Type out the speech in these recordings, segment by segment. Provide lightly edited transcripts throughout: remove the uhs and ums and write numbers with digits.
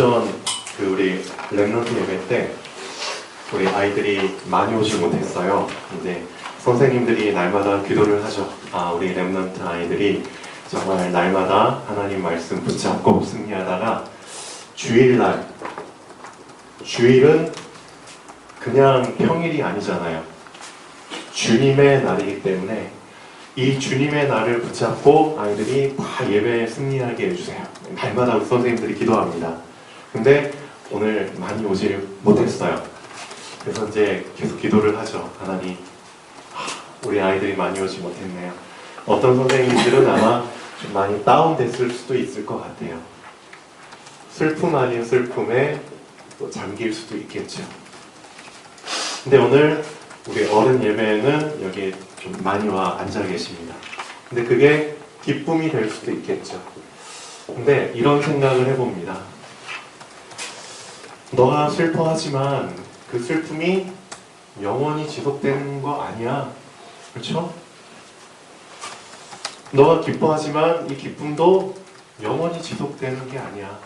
오전 우리 랩런트 예배 때 우리 아이들이 많이 오지 못했어요. 근데 선생님들이 날마다 기도를 하죠. 우리 랩런트 아이들이 정말 날마다 하나님 말씀 붙잡고 승리하다가 주일날, 주일은 그냥 평일이 아니잖아요. 주님의 날이기 때문에 이 주님의 날을 붙잡고 아이들이 다 예배에 승리하게 해주세요. 날마다 우리 선생님들이 기도합니다. 근데 오늘 많이 오지 못했어요. 그래서 이제 계속 기도를 하죠. 하나님, 우리 아이들이 많이 오지 못했네요. 어떤 선생님들은 아마 좀 많이 다운됐을 수도 있을 것 같아요. 슬픔 아닌 슬픔에 또 잠길 수도 있겠죠. 근데 오늘 우리 어른 예배에는 여기 좀 많이 와 앉아 계십니다. 근데 그게 기쁨이 될 수도 있겠죠. 근데 이런 생각을 해봅니다. 너가 슬퍼하지만 그 슬픔이 영원히 지속되는 거 아니야. 그렇죠? 너가 기뻐하지만 이 기쁨도 영원히 지속되는 게 아니야.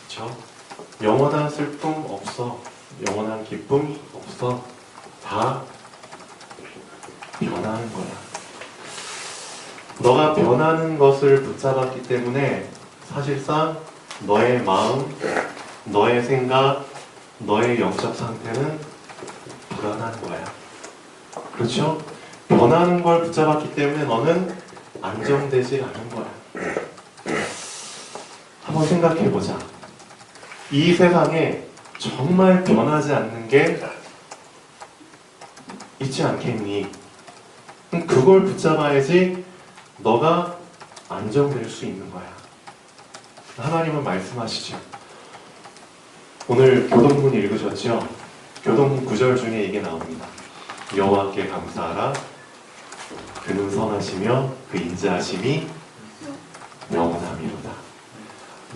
그렇죠? 영원한 슬픔 없어. 영원한 기쁨 없어. 다 변하는 거야. 너가 변하는 것을 붙잡았기 때문에 사실상 너의 마음, 너의 생각, 너의 영적 상태는 불안한 거야. 그렇죠? 변하는 걸 붙잡았기 때문에 너는 안정되지 않은 거야. 한번 생각해보자. 이 세상에 정말 변하지 않는 게 있지 않겠니? 그걸 붙잡아야지 너가 안정될 수 있는 거야. 하나님은 말씀하시죠. 오늘 교동문 읽으셨죠? 교동문 9절 중에 이게 나옵니다. 여호와께 감사하라. 그는 선하시며 그 인자하심이 영원함이로다.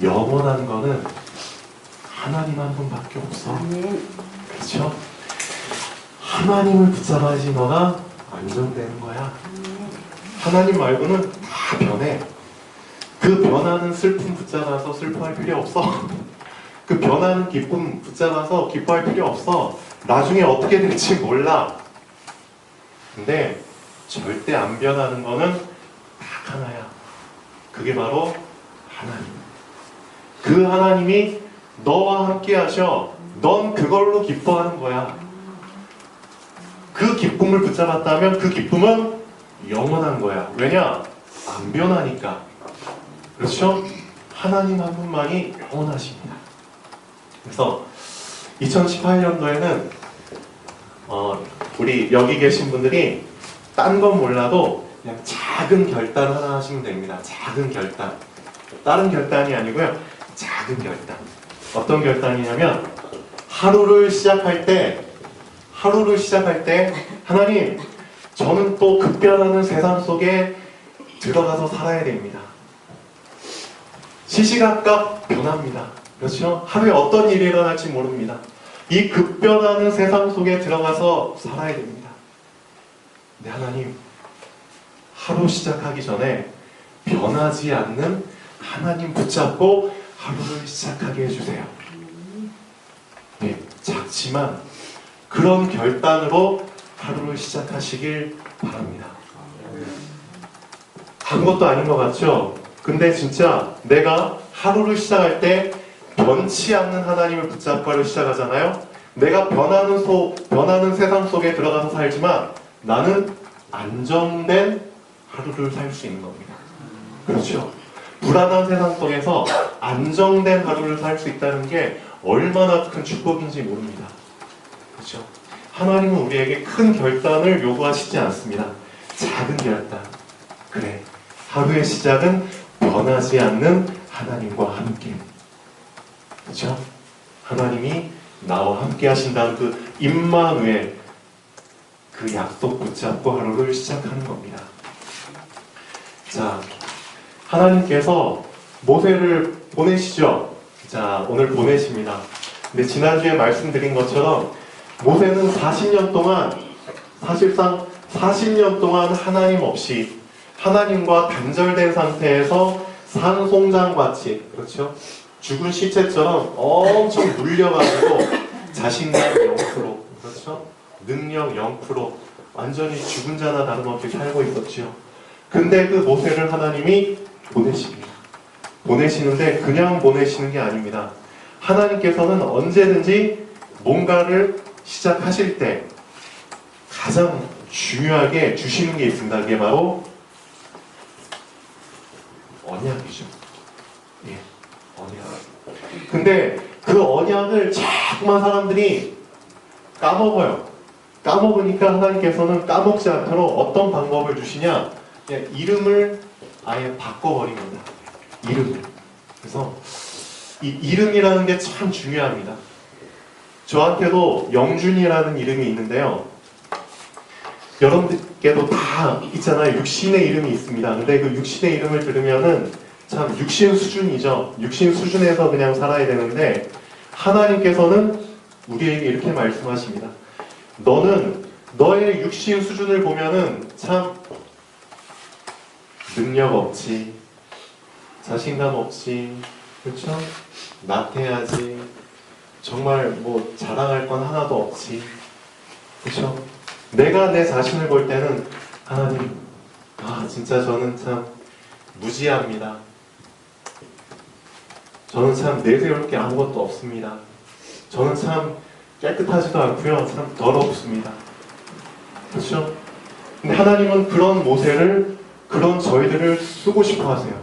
영원한 거는 하나님 한 분밖에 없어. 그렇죠? 하나님을 붙잡아야지 너가 안정되는 거야. 하나님 말고는 다 변해. 그 변하는 슬픔 붙잡아서 슬퍼할 필요 없어. 그 변하는 기쁨 붙잡아서 기뻐할 필요 없어. 나중에 어떻게 될지 몰라. 근데 절대 안 변하는 거는 딱 하나야. 그게 바로 하나님. 그 하나님이 너와 함께 하셔. 넌 그걸로 기뻐하는 거야. 그 기쁨을 붙잡았다면 그 기쁨은 영원한 거야. 왜냐? 안 변하니까. 그렇죠? 하나님 한 분만이 영원하십니다. 그래서 2018년도에는 우리 여기 계신 분들이 딴 건 몰라도 그냥 작은 결단 하나 하시면 됩니다. 작은 결단. 다른 결단이 아니고요. 작은 결단. 어떤 결단이냐면 하루를 시작할 때 하나님, 저는 또 급변하는 세상 속에 들어가서 살아야 됩니다. 시시각각 변합니다. 그렇죠? 하루에 어떤 일이 일어날지 모릅니다. 이 급변하는 세상 속에 들어가서 살아야 됩니다. 네, 하나님, 하루 시작하기 전에 변하지 않는 하나님 붙잡고 하루를 시작하게 해주세요. 네, 작지만 그런 결단으로 하루를 시작하시길 바랍니다. 아무것도 아닌 것 같죠? 근데 진짜 내가 하루를 시작할 때 변치 않는 하나님을 붙잡고 하루 시작하잖아요? 내가 변하는 세상 속에 들어가서 살지만 나는 안정된 하루를 살 수 있는 겁니다. 그렇죠? 불안한 세상 속에서 안정된 하루를 살 수 있다는 게 얼마나 큰 축복인지 모릅니다. 그렇죠? 하나님은 우리에게 큰 결단을 요구하시지 않습니다. 작은 결단. 그래, 하루의 시작은 변하지 않는 하나님과 함께. 그렇죠? 하나님이 나와 함께 하신다는 그 임마누엘, 그 약속 붙잡고 하루를 시작하는 겁니다. 자, 하나님께서 모세를 보내시죠. 자, 오늘 보내십니다. 근데 지난주에 말씀드린 것처럼 모세는 40년 동안, 사실상 40년 동안 하나님 없이 하나님과 단절된 상태에서 산송장같이, 그렇죠? 죽은 시체처럼 엄청 눌려가지고 자신감 0%, 그렇죠? 능력 0%, 완전히 죽은 자나 다름없이 살고 있었지요. 근데 그 모세를 하나님이 보내십니다. 보내시는데 그냥 보내시는 게 아닙니다. 하나님께서는 언제든지 뭔가를 시작하실 때 가장 중요하게 주시는 게 있습니다. 그게 바로 언약이죠. 예, 언약. 근데 그 언약을 자꾸만 사람들이 까먹어요. 까먹으니까 하나님께서는 까먹지 않도록 어떤 방법을 주시냐? 그냥 이름을 아예 바꿔버립니다. 이름을. 그래서 이 이름이라는 게 참 중요합니다. 저한테도 영준이라는 이름이 있는데요. 여러분들께도 다 있잖아요. 육신의 이름이 있습니다. 근데 그 육신의 이름을 들으면은 참 육신 수준이죠. 육신 수준에서 그냥 살아야 되는데 하나님께서는 우리에게 이렇게 말씀하십니다. 너는 너의 육신 수준을 보면은 참 능력 없지, 자신감 없지, 그렇죠? 나태하지, 정말 뭐 자랑할 건 하나도 없지, 그렇죠? 내가 내 자신을 볼 때는 하나님, 진짜 저는 참 무지합니다. 저는 참 내세울 게 아무것도 없습니다. 저는 참 깨끗하지도 않고요. 참 더럽습니다. 그렇죠? 근데 하나님은 그런 모세를, 그런 저희들을 쓰고 싶어 하세요.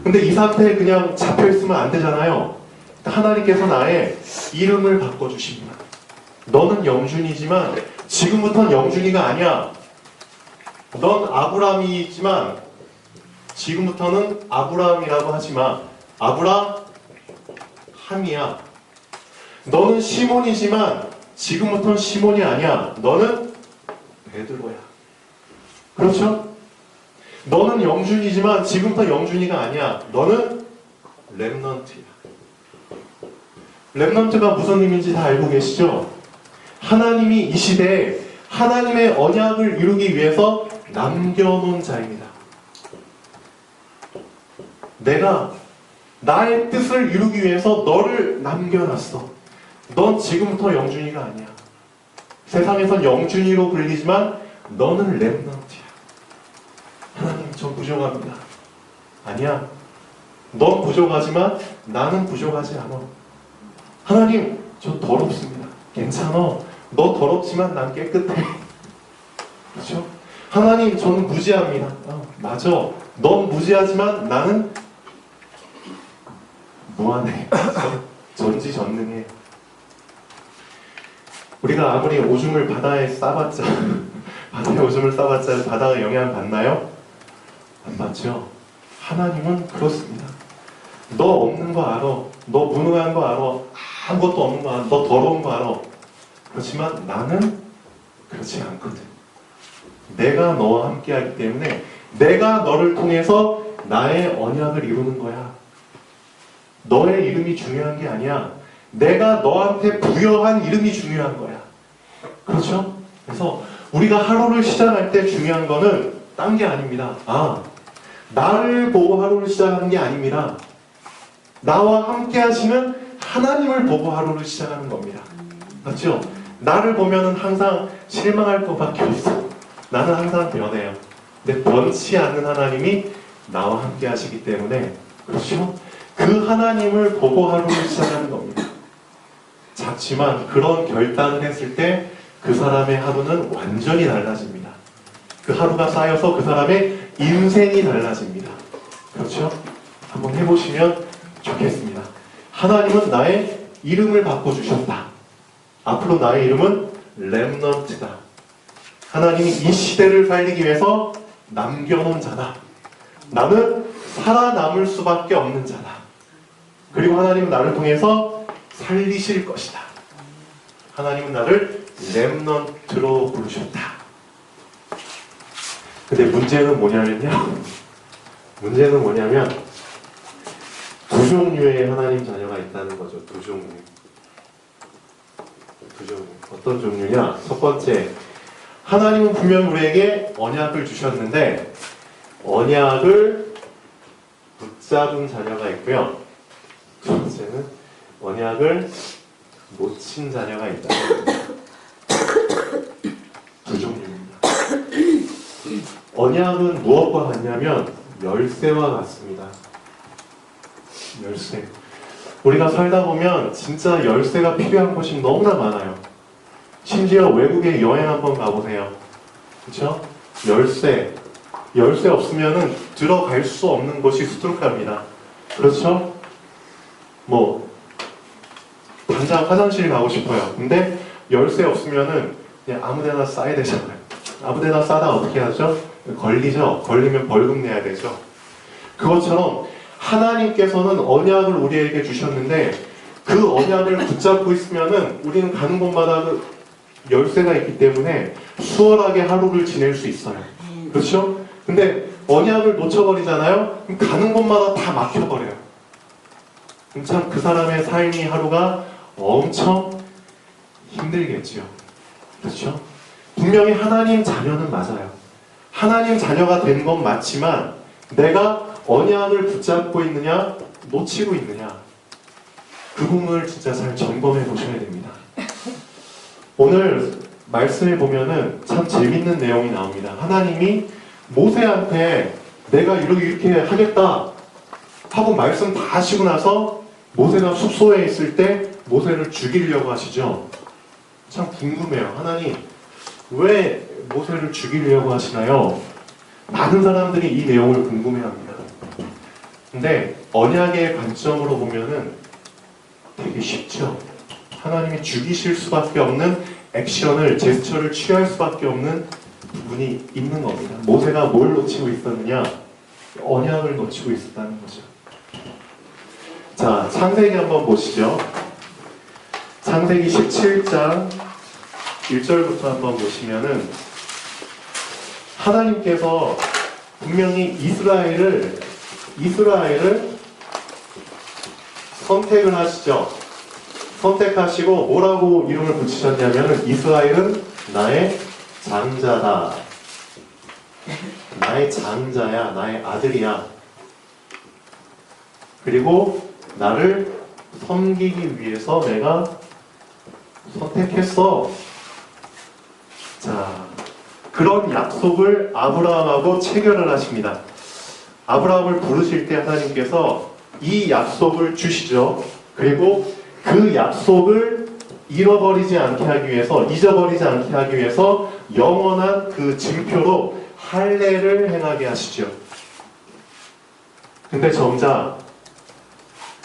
근데 이 상태에 그냥 잡혀있으면 안 되잖아요. 하나님께서는 아예 이름을 바꿔주십니다. 너는 영준이지만 지금부터는 영준이가 아니야. 넌 아브라함이지만 지금부터는 아브라함이라고 하지 마. 아브라함이야. 너는 시몬이지만 지금부터는 시몬이 아니야. 너는 베드로야. 그렇죠? 너는 영준이지만 지금부터 영준이가 아니야. 너는 렘넌트야. 렘넌트가 무슨 의미인지 다 알고 계시죠? 하나님이 이 시대에 하나님의 언약을 이루기 위해서 남겨놓은 자입니다. 내가 나의 뜻을 이루기 위해서 너를 남겨놨어. 넌 지금부터 영준이가 아니야. 세상에선 영준이로 불리지만 너는 렘넌트야. 하나님, 저 부족합니다. 아니야. 넌 부족하지만 나는 부족하지 않아. 하나님, 저 더럽습니다. 괜찮아. 너 더럽지만 난 깨끗해. 그렇죠? 하나님, 저는 무지합니다. 맞아. 넌 무지하지만 나는 무한해. 전지전능해. 우리가 아무리 오줌을 바다에 싸봤자 바다에 오줌을 싸봤자 바다가 영향을 받나요? 안 받죠. 하나님은 그렇습니다. 너 없는 거 알아. 너 무능한 거 알아. 아무것도 없는 거 알아. 너 더러운 거 알아. 그렇지만 나는 그렇지 않거든. 내가 너와 함께하기 때문에 내가 너를 통해서 나의 언약을 이루는 거야. 너의 이름이 중요한 게 아니야. 내가 너한테 부여한 이름이 중요한 거야. 그렇죠? 그래서 우리가 하루를 시작할 때 중요한 거는 딴 게 아닙니다. 나를 보고 하루를 시작하는 게 아닙니다. 나와 함께 하시는 하나님을 보고 하루를 시작하는 겁니다. 맞죠? 나를 보면은 항상 실망할 것밖에 없어. 나는 항상 변해요. 근데 변치 않는 하나님이 나와 함께 하시기 때문에, 그렇죠? 그 하나님을 보고 하루를 시작하는 겁니다. 작지만 그런 결단을 했을 때 그 사람의 하루는 완전히 달라집니다. 그 하루가 쌓여서 그 사람의 인생이 달라집니다. 그렇죠? 한번 해보시면 좋겠습니다. 하나님은 나의 이름을 바꿔주셨다. 앞으로 나의 이름은 렘넌트다. 하나님이 이 시대를 살리기 위해서 남겨놓은 자다. 나는 살아남을 수밖에 없는 자다. 그리고 하나님은 나를 통해서 살리실 것이다. 하나님은 나를 렘넌트로 부르셨다. 근데 문제는 뭐냐면요. 문제는 뭐냐면 두 종류의 하나님 자녀가 있다는 거죠. 두 종류. 어떤 종류냐? 첫 번째, 하나님은 분명 우리에게 언약을 주셨는데 언약을 붙잡은 자녀가 있고요. 두 번째, 경우에는 언약을 놓친 자녀가 있다. 두 종류입니다. 언약은 무엇과 같냐면 열쇠와 같습니다. 열쇠. 우리가 살다 보면 진짜 열쇠가 필요한 곳이 너무나 많아요. 심지어 외국에 여행 한번 가보세요. 그렇죠? 열쇠. 열쇠 없으면은 들어갈 수 없는 곳이 수두룩합니다. 그렇죠? 뭐 당장 화장실 가고 싶어요. 근데 열쇠 없으면은 그냥 아무데나 싸야 되잖아요. 아무데나 싸다 어떻게 하죠? 걸리죠? 걸리면 벌금 내야 되죠. 그것처럼 하나님께서는 언약을 우리에게 주셨는데 그 언약을 붙잡고 있으면은 우리는 가는 곳마다 그 열쇠가 있기 때문에 수월하게 하루를 지낼 수 있어요. 그렇죠? 근데 언약을 놓쳐버리잖아요? 그럼 가는 곳마다 다 막혀버려요. 그럼 참 그 사람의 삶이 하루가 엄청 힘들겠지요. 그렇죠? 분명히 하나님 자녀는 맞아요. 하나님 자녀가 된 건 맞지만 내가 언약을 붙잡고 있느냐 놓치고 있느냐 그 부분을 진짜 잘 점검해 보셔야 됩니다. 오늘 말씀을 보면은 참 재밌는 내용이 나옵니다. 하나님이 모세한테 내가 이렇게 하겠다 하고 말씀 다 하시고 나서 모세가 숙소에 있을 때 모세를 죽이려고 하시죠. 참 궁금해요. 하나님 왜 모세를 죽이려고 하시나요? 많은 사람들이 이 내용을 궁금해합니다. 근데 언약의 관점으로 보면은 되게 쉽죠. 하나님이 죽이실 수밖에 없는 액션을, 제스처를 취할 수밖에 없는 부분이 있는 겁니다. 모세가 뭘 놓치고 있었느냐? 언약을 놓치고 있었다는 거죠. 자, 창세기 한번 보시죠. 창세기 17장 1절부터 한번 보시면은 하나님께서 분명히 이스라엘을 선택을 하시죠. 선택하시고 뭐라고 이름을 붙이셨냐면 이스라엘은 나의 장자다. 나의 장자야. 나의 아들이야. 그리고 나를 섬기기 위해서 내가 선택했어. 자, 그런 약속을 아브라함하고 체결을 하십니다. 아브라함을 부르실 때 하나님께서 이 약속을 주시죠. 그리고 그 약속을 잃어버리지 않게 하기 위해서, 잊어버리지 않게 하기 위해서 영원한 그 증표로 할례를 행하게 하시죠. 근데 정작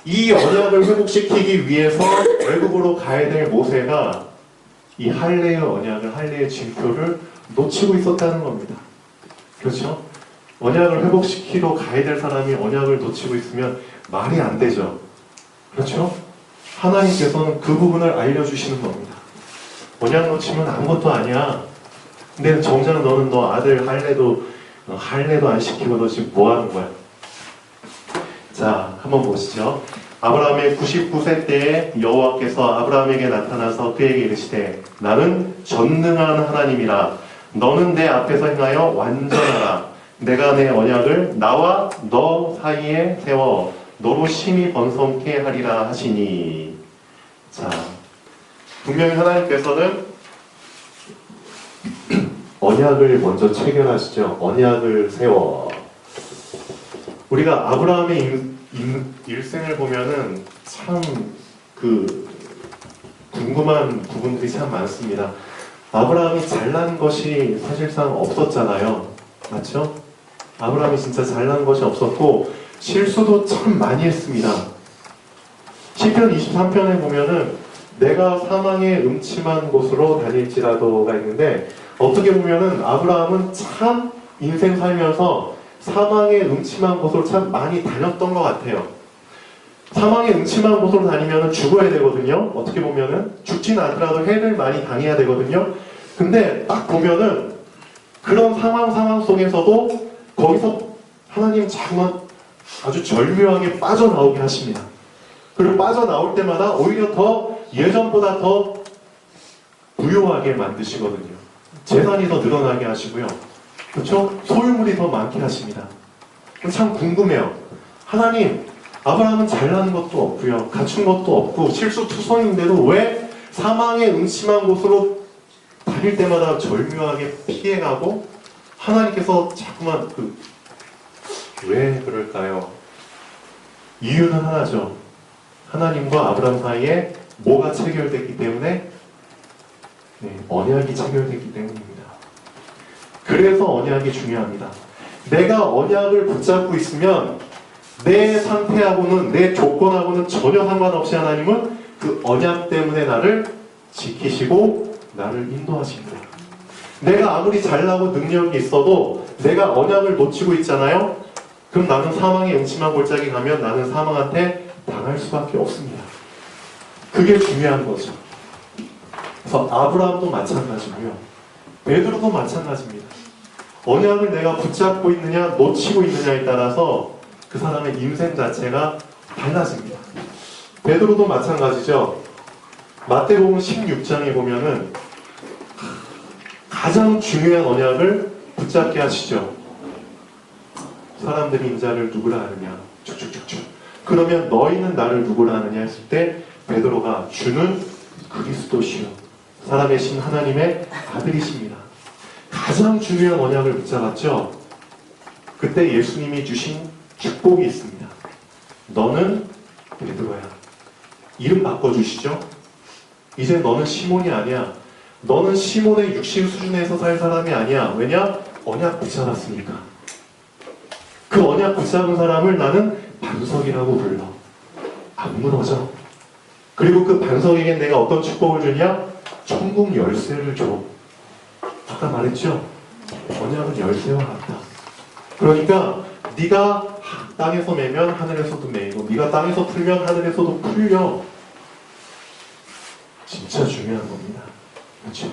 이 언약을 회복시키기 위해서 외국으로 가야 될 모세가 이 할례의 언약을, 할례의 증표를 놓치고 있었다는 겁니다. 그렇죠? 언약을 회복시키러 가야 될 사람이 언약을 놓치고 있으면 말이 안 되죠. 그렇죠? 하나님께서는 그 부분을 알려주시는 겁니다. 언약 놓치면 아무것도 아니야. 근데 정작 너는 너 아들 할례도 안 시키고 너 지금 뭐 하는 거야? 자, 한번 보시죠. 아브라함의 99세 때에 여호와께서 아브라함에게 나타나서 그에게 이르시되 나는 전능한 하나님이라 너는 내 앞에서 행하여 완전하라. 내가 내 언약을 나와 너 사이에 세워 너로 심히 번성케 하리라 하시니. 자, 분명히 하나님께서는 언약을 먼저 체결하시죠. 언약을 세워. 우리가 아브라함의 일생을 보면은 참 궁금한 부분들이 참 많습니다. 아브라함이 잘난 것이 사실상 없었잖아요. 맞죠? 아브라함이 진짜 잘난 것이 없었고 실수도 참 많이 했습니다. 시편 23편에 보면은 내가 사망의 음침한 곳으로 다닐지라도가 있는데 어떻게 보면은 아브라함은 참 인생 살면서 사망의 음침한 곳으로 참 많이 다녔던 것 같아요. 사망의 음침한 곳으로 다니면 죽어야 되거든요. 어떻게 보면은 죽지는 않더라도 해를 많이 당해야 되거든요. 근데 딱 보면은 그런 상황 속에서도 거기서 하나님 자꾸만 아주 절묘하게 빠져나오게 하십니다. 그리고 빠져나올 때마다 오히려 더 예전보다 더 부유하게 만드시거든요. 재산이 더 늘어나게 하시고요. 그렇죠? 소유물이 더 많게 하십니다. 참 궁금해요. 하나님, 아브라함은 잘난 것도 없고요. 갖춘 것도 없고 실수투성인데도 왜 사망의 음침한 곳으로 다닐 때마다 절묘하게 피해가고 하나님께서 자꾸만 왜 그럴까요? 이유는 하나죠. 하나님과 아브라함 사이에 뭐가 체결됐기 때문에? 언약이 체결됐기 때문입니다. 그래서 언약이 중요합니다. 내가 언약을 붙잡고 있으면 내 상태하고는 내 조건하고는 전혀 상관없이 하나님은 그 언약 때문에 나를 지키시고 나를 인도하십니다. 내가 아무리 잘나고 능력이 있어도 내가 언약을 놓치고 있잖아요. 그럼 나는 사망의 음침한 골짜기 가면 나는 사망한테 당할 수밖에 없습니다. 그게 중요한 거죠. 그래서 아브라함도 마찬가지고요. 베드로도 마찬가지입니다. 언약을 내가 붙잡고 있느냐 놓치고 있느냐에 따라서 그 사람의 인생 자체가 달라집니다. 베드로도 마찬가지죠. 마태복음 16장에 보면은 가장 중요한 언약을 붙잡게 하시죠. 사람들이 인자를 누구라 하느냐 쭉쭉쭉쭉. 그러면 너희는 나를 누구라 하느냐 했을 때 베드로가 주는 그리스도시요 사람의 신 하나님의 아들이십니다. 가장 중요한 언약을 붙잡았죠. 그때 예수님이 주신 축복이 있습니다. 너는 베드로야. 이름 바꿔주시죠. 이제 너는 시몬이 아니야. 너는 시몬의 육신 수준에서 살 사람이 아니야. 왜냐? 언약 붙잡았으니까. 그 언약 붙잡은 사람을 나는 반석이라고 불러. 안 무너져. 그리고 그 반석에게 내가 어떤 축복을 주냐? 천국 열쇠를 줘. 아까 말했죠? 언약은 열쇠와 같다. 그러니까 네가 땅에서 매면 하늘에서도 매이고 네가 땅에서 풀면 하늘에서도 풀려. 진짜 중요한 겁니다. 그렇죠?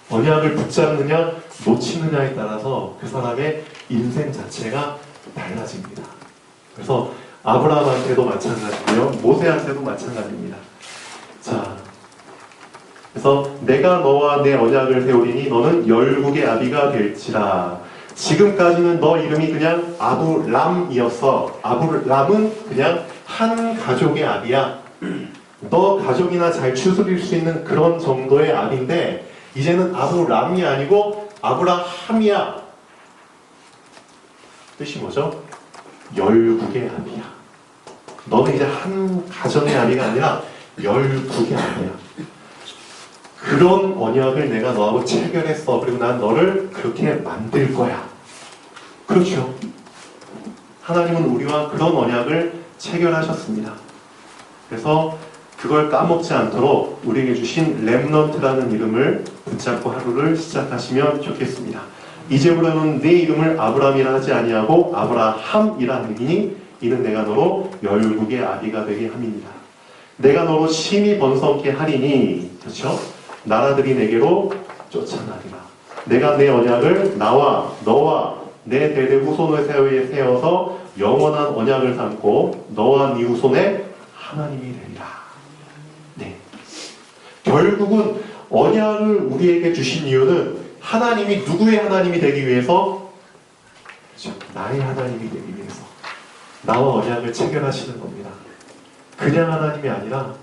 언약을 붙잡느냐 놓치느냐에 따라서 그 사람의 인생 자체가 달라집니다. 그래서 아브라함한테도 마찬가지고요. 모세한테도 마찬가지입니다. 자, 그래서 내가 너와 내 언약을 세우리니 너는 열국의 아비가 될지라. 지금까지는 너 이름이 그냥 아브람이었어. 아브람은 그냥 한 가족의 아비야. 너 가족이나 잘 추스릴 수 있는 그런 정도의 아비인데 이제는 아브람이 아니고 아브라함이야. 뜻이 뭐죠? 열국의 아비야. 너는 이제 한 가정의 아비가 아니라 열국의 아비야. 그런 언약을 내가 너하고 체결했어. 그리고 난 너를 그렇게 만들 거야. 그렇죠. 하나님은 우리와 그런 언약을 체결하셨습니다. 그래서 그걸 까먹지 않도록 우리에게 주신 렘넌트라는 이름을 붙잡고 하루를 시작하시면 좋겠습니다. 이제부터는 내 이름을 아브람이라 하지 아니하고 아브라함이라 하니 이는 내가 너로 열국의 아비가 되게 함이니라. 내가 너로 심히 번성케 하리니, 그렇죠? 나라들이 내게로 쫓아나리라. 내가 내 언약을 나와 너와 내 대대 후손을 세워서 영원한 언약을 삼고 너와 네 후손의 하나님이 되리라. 네. 결국은 언약을 우리에게 주신 이유는 하나님이 누구의 하나님이 되기 위해서? 그렇죠. 나의 하나님이 되기 위해서. 나와 언약을 체결하시는 겁니다. 그냥 하나님이 아니라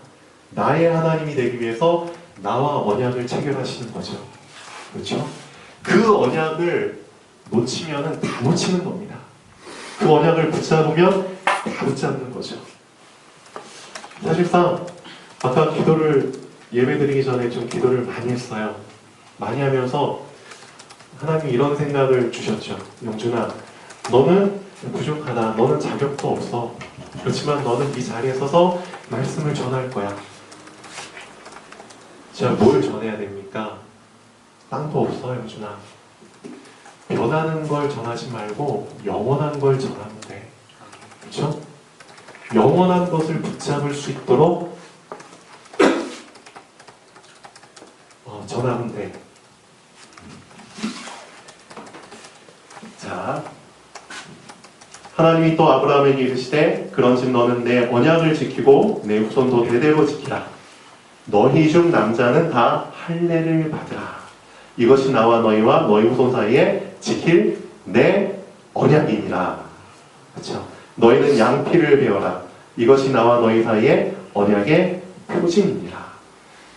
나의 하나님이 되기 위해서 나와 언약을 체결하시는 거죠. 그렇죠? 그 언약을 놓치면은 다 놓치는 겁니다. 그 언약을 붙잡으면 다 붙잡는 거죠. 사실상 아까 기도를 예배드리기 전에 좀 기도를 많이 했어요. 많이 하면서 하나님이 이런 생각을 주셨죠. 영준아, 너는 부족하다. 너는 자격도 없어. 그렇지만 너는 이 자리에 서서 말씀을 전할 거야. 제가 뭘 전해야 됩니까? 땅도 없어, 영준아. 변하는 걸 전하지 말고 영원한 걸 전하면 돼. 그렇죠? 영원한 것을 붙잡을 수 있도록 전하면 돼. 자, 하나님이 또 아브라함에게 이르시되 그런즉 너는 내 언약을 지키고 내 후손도 대대로 지키라. 너희 중 남자는 다 할례를 받으라. 이것이 나와 너희와 너희 후손 사이에 지킬 내 언약이니라. 그렇죠? 너희는 양피를 베어라. 이것이 나와 너희 사이에 언약의 표징이니라.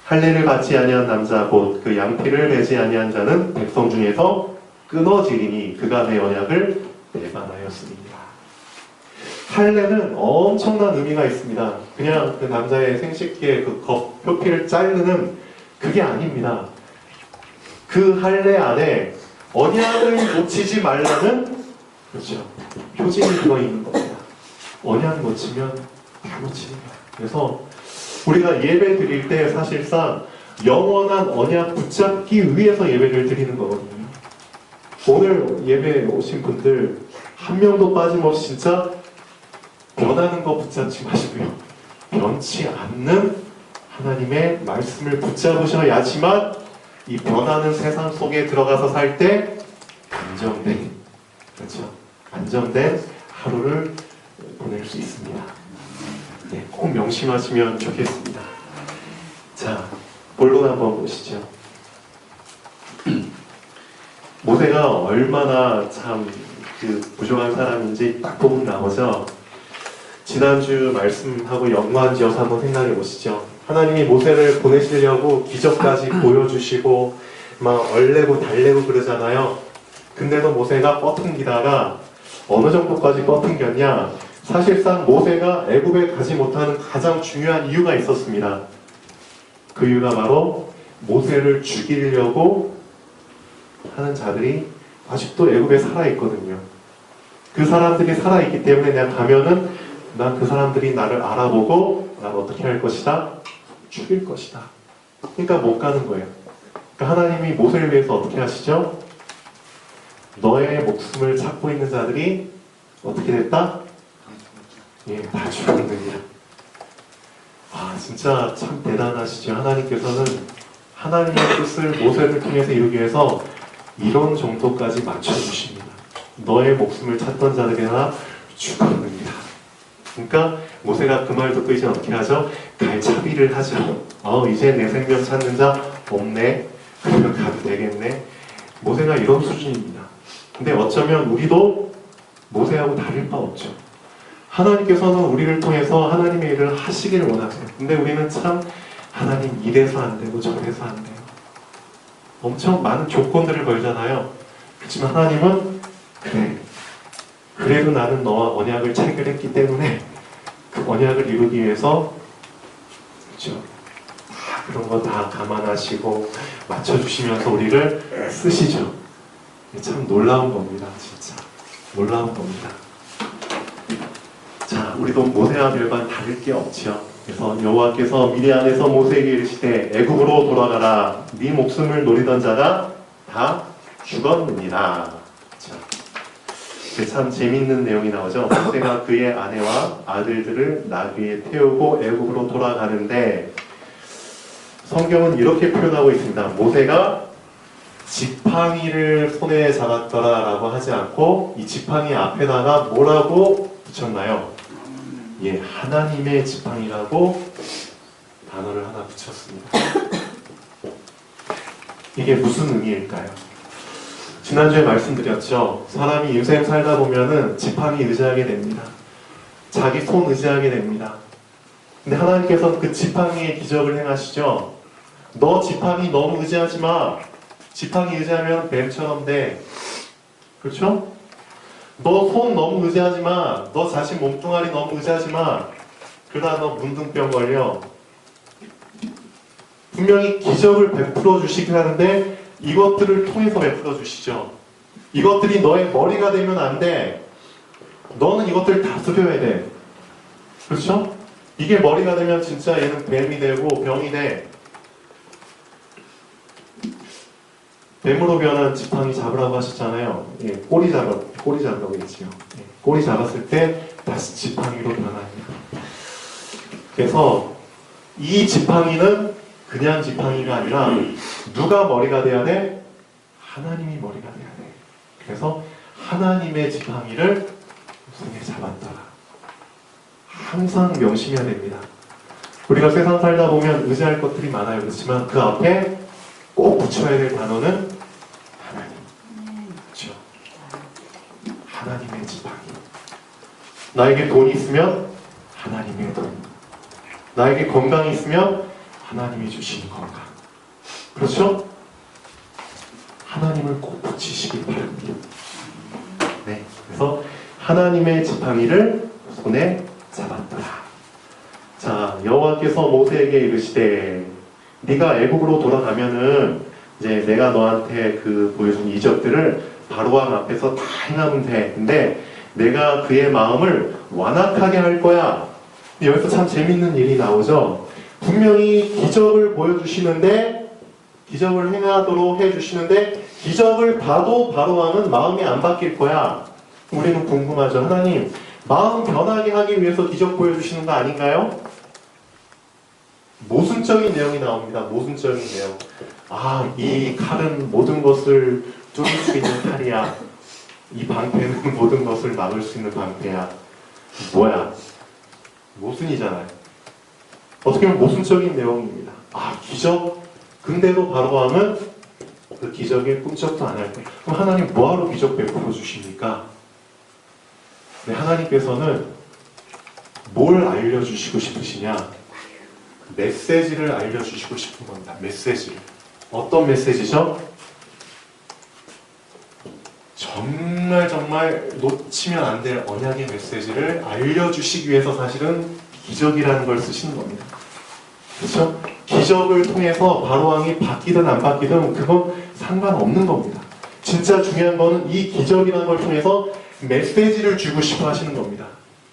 할례를 받지 아니한 남자 곧 그 양피를 베지 아니한 자는 백성 중에서 끊어지리니 그가 내 언약을 배반하였습니다. 할례는 엄청난 의미가 있습니다. 그냥 그 남자의 생식기의 그 표피를 자르는 그게 아닙니다. 그 할례 안에 언약을 놓치지 말라는, 그렇죠, 표징이 들어있는 겁니다. 언약 놓치면 다 놓치는 거예요. 그래서 우리가 예배 드릴 때 사실상 영원한 언약 붙잡기 위해서 예배를 드리는 거거든요. 오늘 예배에 오신 분들 한 명도 빠짐없이 진짜 변하는 거 붙잡지 마시고요. 변치 않는 하나님의 말씀을 붙잡으셔야지만 이 변하는 세상 속에 들어가서 살 때 안정된, 그렇죠, 안정된 하루를 보낼 수 있습니다. 네, 꼭 명심하시면 좋겠습니다. 자, 본론 한번 보시죠. 모세가 얼마나 참 그 부족한 사람인지 딱 보면 나오죠. 지난주 말씀하고 연관지어서 한번 생각해 보시죠. 하나님이 모세를 보내시려고 기적까지 보여주시고 막 얼레고 달래고 그러잖아요. 근데도 모세가 뻗통기다가 어느 정도까지 뻗통겼냐? 사실상 모세가 애굽에 가지 못하는 가장 중요한 이유가 있었습니다. 그 이유가 바로 모세를 죽이려고 하는 자들이 아직도 애굽에 살아있거든요. 그 사람들이 살아있기 때문에 내가 가면은 난 그 사람들이 나를 알아보고 나를 어떻게 할 것이다? 죽일 것이다. 그러니까 못 가는 거예요. 그러니까 하나님이 모세를 위해서 어떻게 하시죠? 너의 목숨을 찾고 있는 자들이 어떻게 됐다? 예, 다 죽었느니라. 아, 진짜 참 대단하시죠. 하나님께서는 하나님의 뜻을 모세를 통해서 이루기 위해서 이런 정도까지 맞춰주십니다. 너의 목숨을 찾던 자들이 다 죽었느니라. 그러니까 모세가 그 말 듣고 이제 어떻게 하죠? 갈차비를 하죠. 이제 내 생명 찾는 자 없네. 그러면 가도 되겠네. 모세가 이런 수준입니다. 근데 어쩌면 우리도 모세하고 다를 바 없죠. 하나님께서는 우리를 통해서 하나님의 일을 하시기를 원하세요. 근데 우리는 참 하나님 이래서 안 되고 저래서 안 돼요. 엄청 많은 조건들을 걸잖아요. 그렇지만 하나님은 그래, 그래도 나는 너와 언약을 체결했기 때문에 그 언약을 이루기 위해서, 그렇죠, 다 그런 거 다 감안하시고 맞춰주시면서 우리를 쓰시죠. 참 놀라운 겁니다. 진짜 놀라운 겁니다. 자, 우리도 모세와 별반 다를 게 없죠. 그래서 여호와께서 미디안에서 모세에게 이르시되 애굽으로 돌아가라. 네 목숨을 노리던 자가 다 죽었느니라. 참 재밌는 내용이 나오죠. 모세가 그의 아내와 아들들을 나귀에 태우고 애굽으로 돌아가는데 성경은 이렇게 표현하고 있습니다. 모세가 지팡이를 손에 잡았더라라고 하지 않고 이 지팡이 앞에다가 뭐라고 붙였나요? 예, 하나님의 지팡이라고 단어를 하나 붙였습니다. 이게 무슨 의미일까요? 지난주에 말씀드렸죠. 사람이 인생 살다 보면은 지팡이 의지하게 됩니다. 자기 손 의지하게 됩니다. 근데 하나님께서는 그 지팡이의 기적을 행하시죠. 너 지팡이 너무 의지하지 마. 지팡이 의지하면 뱀처럼 돼. 그렇죠? 너 손 너무 의지하지 마. 너 자신 몸뚱아리 너무 의지하지 마. 그러다 너 문둥병 걸려. 분명히 기적을 베풀어 주시긴 하는데 이것들을 통해서 베풀어 주시죠. 이것들이 너의 머리가 되면 안 돼. 너는 이것들 다스려야 돼. 그렇죠? 이게 머리가 되면 진짜 얘는 뱀이 되고 병이 돼. 뱀으로 변한 지팡이 잡으라고 하셨잖아요. 예, 꼬리 잡으라고 했지요. 예, 꼬리 잡았을 때 다시 지팡이로 변합니다. 그래서 이 지팡이는 그냥 지팡이가 아니라 누가 머리가 돼야 돼? 하나님이 머리가 돼야 돼. 그래서 하나님의 지팡이를 손에 잡았더라. 항상 명심해야 됩니다. 우리가 세상 살다 보면 의지할 것들이 많아요. 그렇지만 그 앞에 꼭 붙여야 될 단어는 하나님. 그렇죠? 하나님의 지팡이. 나에게 돈이 있으면 하나님의 돈. 나에게 건강이 있으면 하나님이 주시는 건강. 그렇죠? 하나님을 꼭 붙이시기 바랍니다. 네, 그래서 하나님의 지팡이를 손에 잡았더라. 자, 여호와께서 모세에게 이르시되 네가 애국으로 돌아가면은 이제 내가 너한테 그 보여준 이적들을 바로왕 앞에서 다 행하면 돼. 근데 내가 그의 마음을 완악하게 할 거야. 여기서 참 재밌는 일이 나오죠. 분명히 기적을 보여주시는데, 기적을 행하도록 해주시는데 기적을 봐도 바로왕은 마음이 안 바뀔 거야. 우리는 궁금하죠. 하나님, 마음 변하게 하기 위해서 기적 보여주시는 거 아닌가요? 모순적인 내용이 나옵니다. 모순적인 내용. 아, 이 칼은 모든 것을 뚫을 수 있는 칼이야. 이 방패는 모든 것을 막을 수 있는 방패야. 뭐야? 모순이잖아요. 어떻게 보면 모순적인 내용입니다. 아, 기적? 근데도 바로왕은 그 기적에 꿈쩍도 안 할 때. 그럼 하나님 뭐하러 기적 베풀어 주십니까? 네, 하나님께서는 뭘 알려주시고 싶으시냐? 메시지를 알려주시고 싶은 겁니다. 메시지를. 어떤 메시지죠? 정말 놓치면 안 될 언약의 메시지를 알려주시기 위해서 사실은 기적이라는 걸 쓰시는 겁니다. 그렇죠? 기적을 통해서 바로왕이 바뀌든 안 바뀌든 그건 상관없는 겁니다. 진짜 중요한 거는 이 기적이라는 걸 통해서 메시지를 주고 싶어 하시는 겁니다.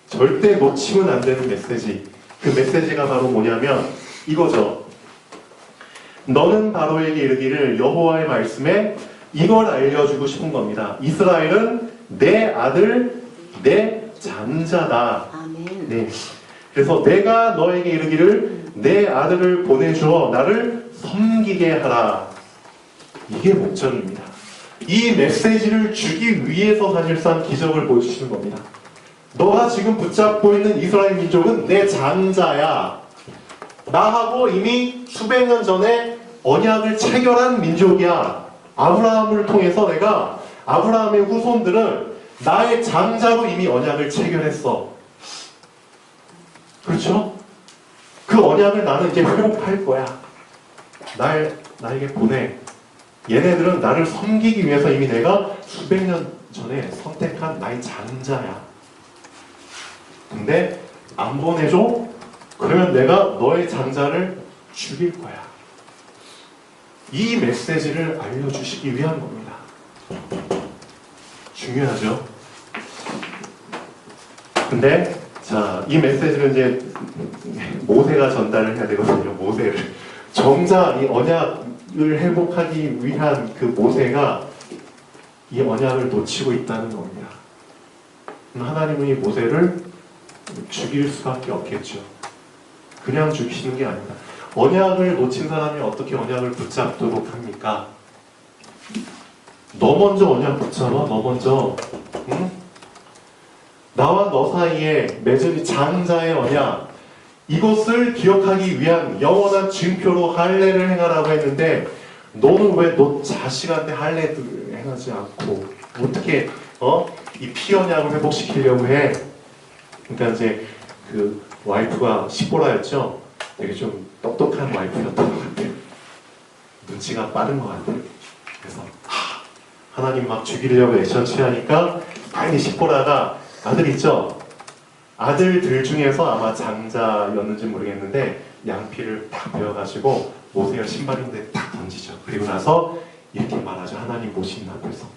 절대 놓치면 안 되는 메시지. 그 메시지가 바로 뭐냐면 이거죠. 너는 바로에게 이르기를 여호와의 말씀에 이걸 알려주고 싶은 겁니다. 이스라엘은 내 아들, 내 장자다. 아멘. 네. 그래서 내가 너에게 이르기를 내 아들을 보내주어 나를 섬기게 하라. 이게 목적입니다. 이 메시지를 주기 위해서 사실상 기적을 보여주시는 겁니다. 너가 지금 붙잡고 있는 이스라엘 민족은 내 장자야. 나하고 이미 수백 년 전에 언약을 체결한 민족이야. 아브라함을 통해서 내가 아브라함의 후손들은 나의 장자로 이미 언약을 체결했어. 그렇죠? 그 언약을 나는 이제 회복할 거야. 나에게 보내. 얘네들은 나를 섬기기 위해서 이미 내가 수백 년 전에 선택한 나의 장자야. 근데 안 보내줘? 그러면 내가 너의 장자를 죽일 거야. 이 메시지를 알려주시기 위한 겁니다. 중요하죠? 근데 자, 이 메시지를 이제 모세가 전달을 해야 되거든요. 모세를. 정작 이 언약을 회복하기 위한 그 모세가 이 언약을 놓치고 있다는 겁니다. 하나님은 이 모세를 죽일 수밖에 없겠죠. 그냥 죽이시는 게 아니다. 언약을 놓친 사람이 어떻게 언약을 붙잡도록 합니까? 너 먼저 언약 붙잡아. 너 먼저. 응? 나와 너 사이에 맺은 이 장자의 언약, 이것을 기억하기 위한 영원한 증표로 할례를 행하라고 했는데 너는 왜 너 자식한테 할례를 행하지 않고 어떻게 이 피언약을 회복시키려고 해? 그러니까 이제 그 와이프가 시보라였죠. 되게 좀 똑똑한 와이프였던 것 같아요. 눈치가 빠른 것 같아요. 그래서 하나님 막 죽이려고 액션 취하니까 빨리 시보라가 아들 있죠? 아들들 중에서 아마 장자였는지 모르겠는데 양피를 딱 베어가지고 모세가 신발인데 딱 던지죠. 그리고 나서 이렇게 말하죠. 하나님 모신 앞에서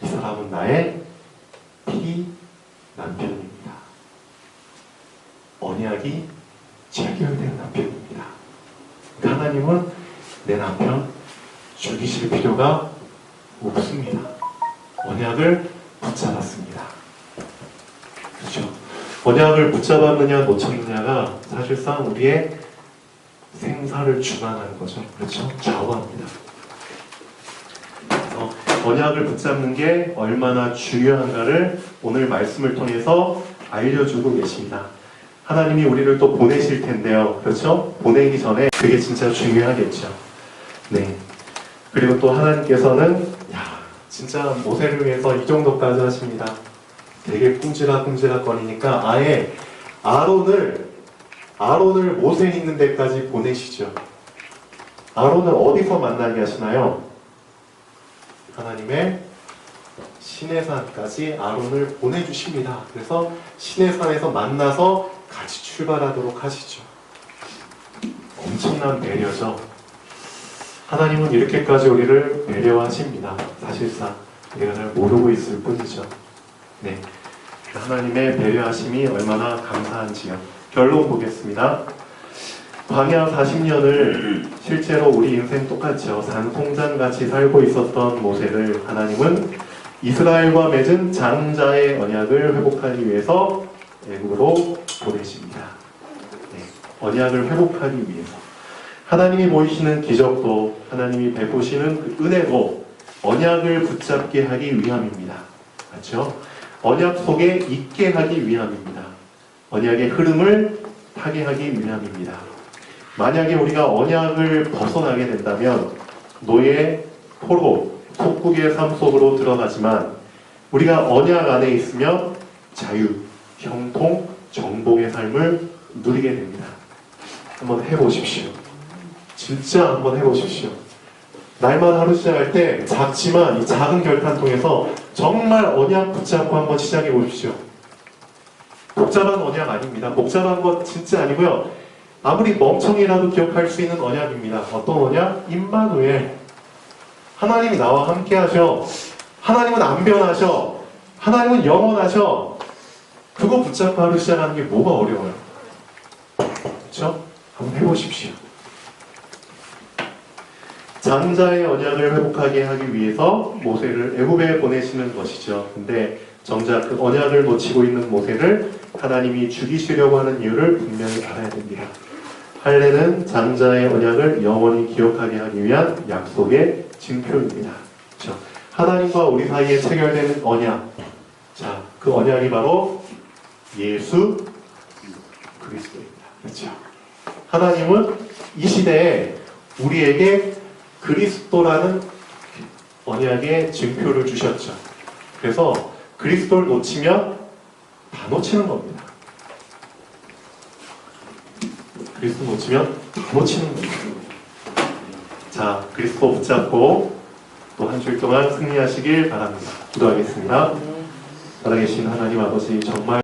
이 사람은 나의 피 남편입니다. 언약이 체결된 남편입니다. 하나님은 내 남편 죽이실 필요가 없습니다. 언약을 붙잡았습니다. 그렇죠? 언약을 붙잡았느냐 놓쳤느냐가 사실상 우리의 생사를 주관하는 거죠. 그렇죠? 좌우합니다. 그래서 언약을 붙잡는 게 얼마나 중요한가를 오늘 말씀을 통해서 알려주고 계십니다. 하나님이 우리를 또 보내실 텐데요. 그렇죠? 보내기 전에 그게 진짜 중요하겠죠. 네. 그리고 또 하나님께서는 진짜 모세를 위해서 이 정도까지 하십니다. 되게 꿍지락 거리니까 아예 아론을 모세 있는 데까지 보내시죠. 아론을 어디서 만나게 하시나요? 하나님의 시내산까지 아론을 보내주십니다. 그래서 시내산에서 만나서 같이 출발하도록 하시죠. 엄청난 배려죠. 하나님은 이렇게까지 우리를 배려하십니다. 사실상 우리가 잘 모르고 있을 뿐이죠. 네, 하나님의 배려하심이 얼마나 감사한지요. 결론 보겠습니다. 광야 40년을 실제로 우리 인생 똑같죠. 산송장같이 살고 있었던 모세를 하나님은 이스라엘과 맺은 장자의 언약을 회복하기 위해서 애굽으로 보내십니다. 네, 언약을 회복하기 위해서. 하나님이 보이시는 기적도 하나님이 베푸시는 그 은혜도 언약을 붙잡게 하기 위함입니다. 맞죠? 언약 속에 있게 하기 위함입니다. 언약의 흐름을 타게 하기 위함입니다. 만약에 우리가 언약을 벗어나게 된다면 노예, 포로, 속국의 삶 속으로 들어가지만 우리가 언약 안에 있으면 자유, 형통, 정복의 삶을 누리게 됩니다. 한번 해보십시오. 진짜 한번 해보십시오. 날만 하루 시작할 때 작지만 이 작은 결단 통해서 정말 언약 붙잡고 한번 시작해 보십시오. 복잡한 언약 아닙니다. 복잡한 건 진짜 아니고요. 아무리 멍청이라도 기억할 수 있는 언약입니다. 어떤 언약? 임마누엘. 하나님이 나와 함께 하셔. 하나님은 안 변하셔. 하나님은 영원하셔. 그거 붙잡고 하루 시작하는 게 뭐가 어려워요? 그렇죠? 한번 해보십시오. 장자의 언약을 회복하게 하기 위해서 모세를 애굽에 보내시는 것이죠. 근데 정작 그 언약을 놓치고 있는 모세를 하나님이 죽이시려고 하는 이유를 분명히 알아야 됩니다. 할례는 장자의 언약을 영원히 기억하게 하기 위한 약속의 증표입니다. 그렇죠? 하나님과 우리 사이에 체결되는 언약. 자, 그 언약이 바로 예수 그리스도입니다. 그렇죠? 하나님은 이 시대에 우리에게 그리스도라는 언약의 증표를 주셨죠. 그래서 그리스도를 놓치면 다 놓치는 겁니다. 그리스도 놓치면 다 놓치는 겁니다. 자, 그리스도 붙잡고 또 한 주일 동안 승리하시길 바랍니다. 기도하겠습니다. 살아계신 하나님 아버지, 정말